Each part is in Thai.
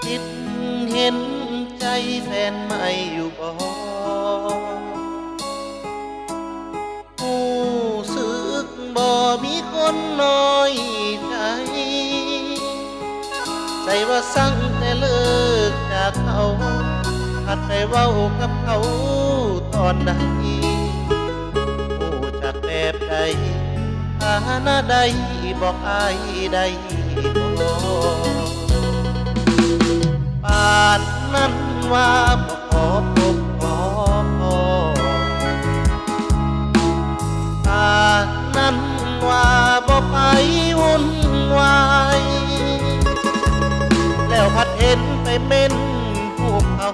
คิดเห็นใจแฟนใหม่อยู่บ่รู้สึกบ่มีคนน้อยใจใจว่าสั่งแต่เลิกจากเขาหัดไปเว้ากับเขาตอนใดรู้จักแบบใดฐานะใดบอกอายได้บ่ป่านนั้นว่าบ่ขอพบขอพอป่านนั้นว่าบ่ไปวุ่นวายแล้วพัดเห็นไปเม่นพวกเขา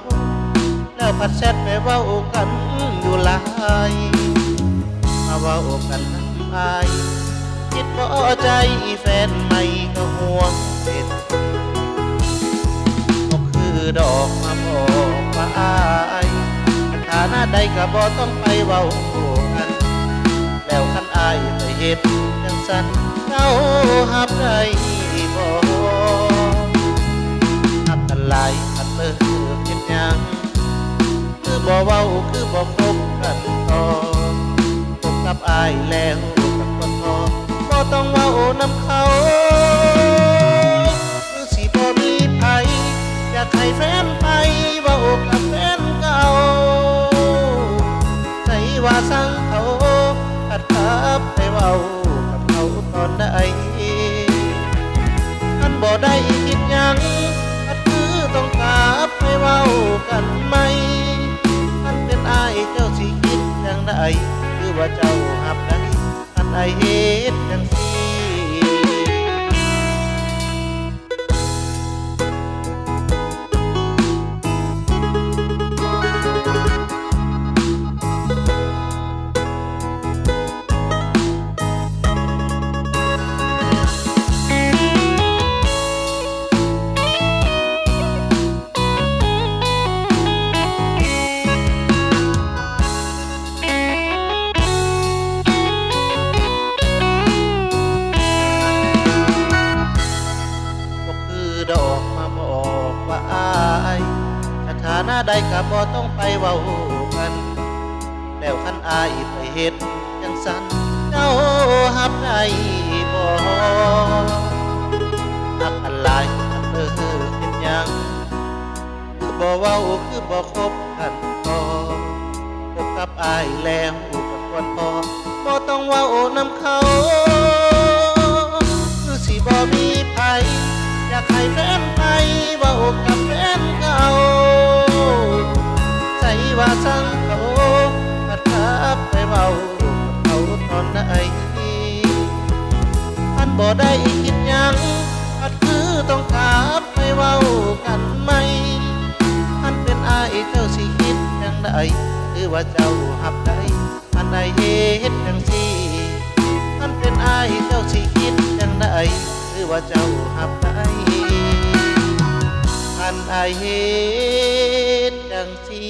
แล้วพัดแชทไปเว้ากันอยู่หลายมาเว้ากันน้ำอายคิดบ่ใจแฟนใหม่ก็ห่วงเด็ดดอกมาบอกว่าอายฐานะใดก็บ่ต้องไปเว้ากันแล้วคันอายไปเฮ็ดจังสันเจ้าหับได้บ่หักกันหลายคันเลิกเฮ็ดหยังคือบ่เว้าคือบ่คบกันต่อคบกับอายแล้วกับคนพอบ่ต้องเว้านำเขาคือสิบ่มีไผอยากให้แฟนไปเว้ากับแฟนเก่าใจว่าสั่งเขาขัดขับไปเว้ากับเขาตอนใดท่านบ่ได้คิดหยังขัดคือต้องกลับไปเว้ากันไหมท่านเป็นอายเจ้าสิคิดจังใดคือว่าเจ้าหับได้ท่านอายเฮ็ดจังสิดอกมาบอกว่าอายสถานะใดก็บ่ต้องไปเว้ากันแล้วคันอายไปเฮ็ดจังสันเจ้าหับได้บ่หักกันหลายคันเลิกเฮ็ดหยังคือบ่เว้าคือบ่คบกันต่อคบกับอายแล้วก็ควรพอบ่ต้องเว้านำเขาคือสิบ่มีไผอยากให้แฟนไปเว้ากับแฟนเก่าใจว่าสั่งเขาขัดขับไปเว้ากับเขาตอนใดท่านบ่ได้คิดหยังขัดคือต้องขับไปเว้ากันไหมท่านเป็นอายเจ้าสิคิดจังใดหรือว่าเจ้าหับได้ท่านใดเฮ็ดจังสิท่านเป็นอายเจ้าสิคิดจังใดหรือว่าเจ้าหับได้ท่านอายเฮ็ดจังสิ